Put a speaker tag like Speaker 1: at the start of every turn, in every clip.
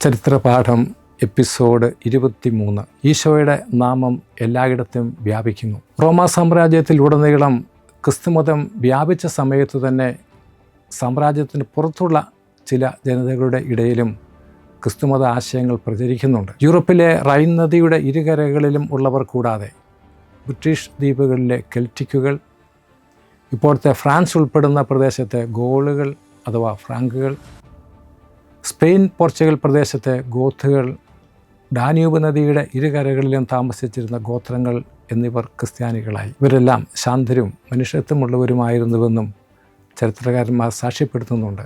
Speaker 1: ചരിത്രപാഠം episode 23. ഈശോയുടെ നാമം എല്ലായിടത്തും വ്യാപിക്കുന്നു. റോമാ സാമ്രാജ്യത്തിലുടനീളം ക്രിസ്തുമതം വ്യാപിച്ച സമയത്തു തന്നെ സാമ്രാജ്യത്തിന് പുറത്തുള്ള ചില ജനതകളുടെ ഇടയിലും ക്രിസ്തുമത ആശയങ്ങൾ പ്രചരിക്കുന്നുണ്ട്. യൂറോപ്പിലെ റൈൻ നദിയുടെ ഇരുകരകളിലും ഉള്ളവർ കൂടാതെ ബ്രിട്ടീഷ് ദ്വീപുകളിലെ കെൽറ്റിക്കുകൾ, ഇപ്പോഴത്തെ ഫ്രാൻസ് ഉൾപ്പെടുന്ന പ്രദേശത്തെ ഗോളുകൾ അഥവാ ഫ്രാങ്കുകൾ, സ്പെയിൻ പോർച്ചുഗൽ പ്രദേശത്തെ ഗോത്തുകൾ, ഡാന്യൂബ് നദിയുടെ ഇരുകരകളിലും താമസിച്ചിരുന്ന ഗോത്രങ്ങൾ എന്നിവർ ക്രിസ്ത്യാനികളായി. ഇവരെല്ലാം ശാന്തരും മനുഷ്യത്വമുള്ളവരുമായിരുന്നുവെന്നും ചരിത്രകാരന്മാർ സാക്ഷ്യപ്പെടുത്തുന്നുണ്ട്.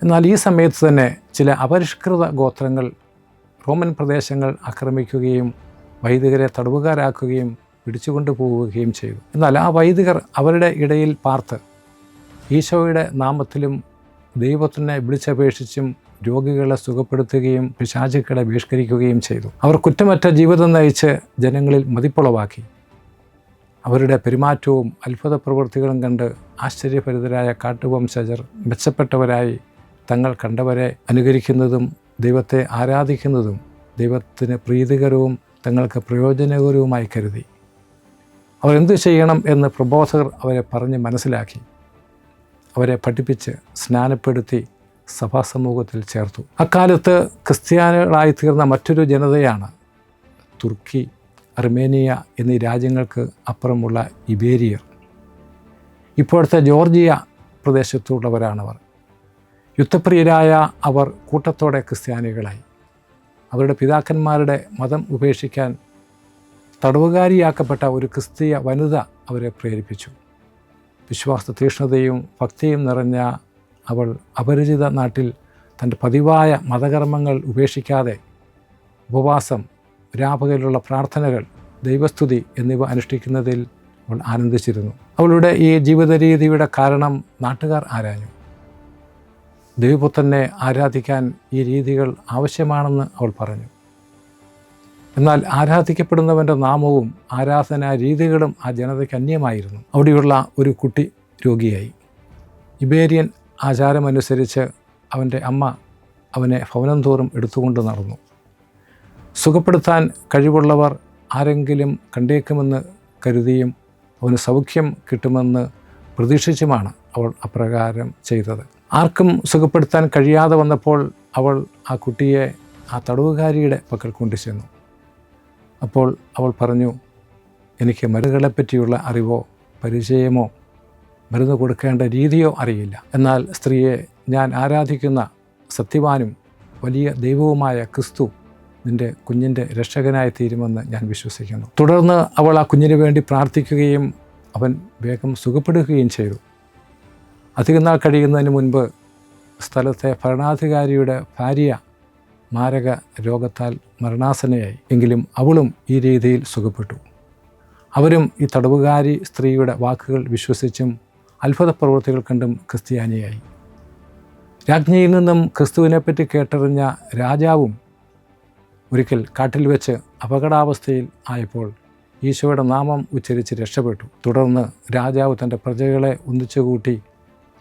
Speaker 1: എന്നാൽ ഈ സമയത്ത് തന്നെ ചില അപരിഷ്കൃത ഗോത്രങ്ങൾ റോമൻ പ്രദേശങ്ങൾ ആക്രമിക്കുകയും വൈദികരെ തടവുകാരാക്കുകയും പിടിച്ചുകൊണ്ടു പോവുകയും ചെയ്തു. എന്നാൽ ആ വൈദികർ അവരുടെ ഇടയിൽ പാർത്ത് ഈശോയുടെ നാമത്തിലും ദൈവത്തിനെ വിളിച്ചപേക്ഷിച്ചും രോഗികളെ സുഖപ്പെടുത്തുകയും പിശാചുക്കളെ ബഹിഷ്കരിക്കുകയും ചെയ്തു. അവർ കുറ്റമറ്റ ജീവിതം നയിച്ച് ജനങ്ങളിൽ മതിപ്പുളവാക്കി. അവരുടെ പെരുമാറ്റവും അത്ഭുത പ്രവൃത്തികളും കണ്ട് ആശ്ചര്യഭരിതരായ കാട്ടുവംശജർ മെച്ചപ്പെട്ടവരായി തങ്ങൾ കണ്ടവരെ അനുകരിക്കുന്നതും ദൈവത്തെ ആരാധിക്കുന്നതും ദൈവത്തിന് പ്രീതികരവും തങ്ങൾക്ക് പ്രയോജനകരവുമായി കരുതി. അവർ എന്തു ചെയ്യണം എന്ന് പ്രബോധകർ അവരെ പറഞ്ഞ് മനസ്സിലാക്കി. അവരെ പഠിപ്പിച്ച് സ്നാനപ്പെടുത്തി സഭാസമൂഹത്തിൽ ചേർത്തു. അക്കാലത്ത് ക്രിസ്ത്യാനികളായിത്തീർന്ന മറ്റൊരു ജനതയാണ് തുർക്കി, അർമേനിയ എന്നീ രാജ്യങ്ങൾക്ക് അപ്പുറമുള്ള ഇബേരിയർ. ഇപ്പോഴത്തെ ജോർജിയ പ്രദേശത്തുള്ളവരാണവർ. യുദ്ധപ്രിയരായ അവർ കൂട്ടത്തോടെ ക്രിസ്ത്യാനികളായി. അവരുടെ പിതാക്കന്മാരുടെ മതം ഉപേക്ഷിക്കാൻ തടവുകാരിയാക്കപ്പെട്ട ഒരു ക്രിസ്തീയ വനിത അവരെ പ്രേരിപ്പിച്ചു. വിശ്വാസ തീക്ഷ്ണതയും ഭക്തിയും നിറഞ്ഞ അവൾ അപരിചിത നാട്ടിൽ തൻ്റെ പതിവായ മതകർമ്മങ്ങൾ ഉപേക്ഷിക്കാതെ ഉപവാസം, രാപകലുള്ള പ്രാർത്ഥനകൾ, ദൈവസ്തുതി എന്നിവ അനുഷ്ഠിക്കുന്നതിൽ അവൾ ആനന്ദിച്ചിരുന്നു. അവളുടെ ഈ ജീവിത രീതിയുടെ കാരണം നാട്ടുകാർ ആരാഞ്ഞു. ദൈവപുത്രനെ ആരാധിക്കാൻ ഈ രീതികൾ ആവശ്യമാണെന്ന് അവൾ പറഞ്ഞു. എന്നാൽ ആരാധിക്കപ്പെടുന്നവൻ്റെ നാമവും ആരാധനാ രീതികളും ആ ജനതയ്ക്ക് അന്യമായിരുന്നു. അവിടെയുള്ള ഒരു കുട്ടി രോഗിയായി. ഇബേരിയൻ ആചാരമനുസരിച്ച് അവൻ്റെ അമ്മ അവനെ ഭവനം തോറും എടുത്തുകൊണ്ട് നടന്നു. സുഖപ്പെടുത്താൻ കഴിവുള്ളവർ ആരെങ്കിലും കണ്ടേക്കുമെന്ന് കരുതിയും അവന് സൗഖ്യം കിട്ടുമെന്ന് പ്രതീക്ഷിച്ചുമാണ് അവൾ അപ്രകാരം ചെയ്തത്. ആർക്കും സുഖപ്പെടുത്താൻ കഴിയാതെ വന്നപ്പോൾ അവൾ ആ കുട്ടിയെ ആ തടവുകാരിയുടെ പക്കൽ കൊണ്ടുചെന്നു. അപ്പോൾ അവൾ പറഞ്ഞു, എനിക്ക് മരുന്നുകളെപ്പറ്റിയുള്ള അറിവോ പരിചയമോ മരുന്ന് കൊടുക്കേണ്ട രീതിയോ അറിയില്ല. എന്നാൽ സ്ത്രീയെ, ഞാൻ ആരാധിക്കുന്ന സത്യവാനും വലിയ ദൈവവുമായ ക്രിസ്തു നിൻ്റെ കുഞ്ഞിൻ്റെ രക്ഷകനായി തീരുമെന്ന് ഞാൻ വിശ്വസിക്കുന്നു. തുടർന്ന് അവൾ ആ കുഞ്ഞിന് വേണ്ടി പ്രാർത്ഥിക്കുകയും അവൻ വേഗം സുഖപ്പെടുകയും ചെയ്തു. അധികം നാൾ കഴിയുന്നതിന് മുൻപ് സ്ഥലത്തെ ഭരണാധികാരിയുടെ ഭാര്യ മാരക രോഗത്താൽ മരണാസന്നയായി. എങ്കിലും അവളും ഈ രീതിയിൽ സുഖപ്പെട്ടു. അവരും ഈ തടവുകാരി സ്ത്രീയുടെ വാക്കുകൾ വിശ്വസിച്ചും അത്ഭുത പ്രവൃത്തികൾ കണ്ടും ക്രിസ്ത്യാനിയായി. രാജ്ഞിയിൽ നിന്നും ക്രിസ്തുവിനെപ്പറ്റി കേട്ടറിഞ്ഞ രാജാവും ഒരിക്കൽ കാട്ടിൽ വെച്ച് അപകടാവസ്ഥയിൽ ആയപ്പോൾ ഈശോയുടെ നാമം ഉച്ചരിച്ച് രക്ഷപ്പെട്ടു. തുടർന്ന് രാജാവ് തൻ്റെ പ്രജകളെ ഒന്നിച്ചുകൂട്ടി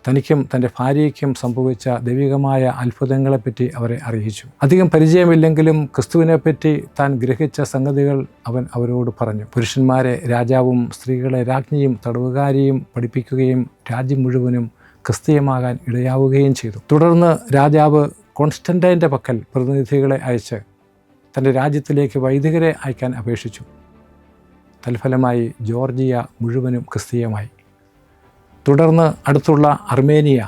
Speaker 1: തനിക്കും തൻ്റെ ഭാര്യയ്ക്കും സംഭവിച്ച ദൈവികമായ അത്ഭുതങ്ങളെപ്പറ്റി അവരെ അറിയിച്ചു. അധികം പരിചയമില്ലെങ്കിലും ക്രിസ്തുവിനെപ്പറ്റി താൻ ഗ്രഹിച്ച സംഗതികൾ അവൻ അവരോട് പറഞ്ഞു. പുരുഷന്മാരെ രാജാവും സ്ത്രീകളെ രാജ്ഞിയും തടവുകാരിയും പഠിപ്പിക്കുകയും രാജ്യം മുഴുവനും ക്രിസ്തീയമാകാൻ ഇടയാവുകയും ചെയ്തു. തുടർന്ന് രാജാവ് കോൺസ്റ്റന്റൈൻ്റെ പക്കൽ പ്രതിനിധികളെ അയച്ച് തൻ്റെ രാജ്യത്തിലേക്ക് വൈദികരെ അയക്കാൻ അപേക്ഷിച്ചു. തൽഫലമായി ജോർജിയ മുഴുവനും ക്രിസ്തീയമായി. തുടർന്ന് അടുത്തുള്ള അർമേനിയ,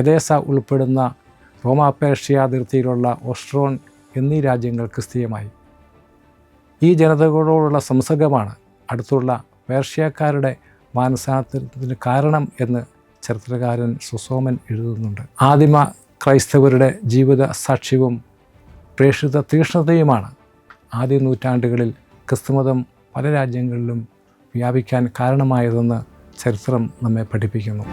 Speaker 1: എദേസ ഉൾപ്പെടുന്ന റോമാ പേർഷ്യ അതിർത്തിയിലുള്ള ഓസ്ട്രോൺ എന്നീ രാജ്യങ്ങൾ ക്രിസ്തീയമായി. ഈ ജനതകളോടുള്ള സംസർഗമാണ് അടുത്തുള്ള പേർഷ്യക്കാരുടെ മാനസാന്തരത്തിന് കാരണം എന്ന് ചരിത്രകാരൻ സുസോമൻ എഴുതുന്നുണ്ട്. ആദിമ ക്രൈസ്തവരുടെ ജീവിത സാക്ഷ്യവും പ്രേക്ഷിത തീക്ഷ്ണതയുമാണ് ആദ്യ നൂറ്റാണ്ടുകളിൽ ക്രിസ്തുമതം പല രാജ്യങ്ങളിലും വ്യാപിക്കാൻ കാരണമായതെന്ന് ചരിത്രം നമ്മെ പഠിപ്പിക്കുന്നു.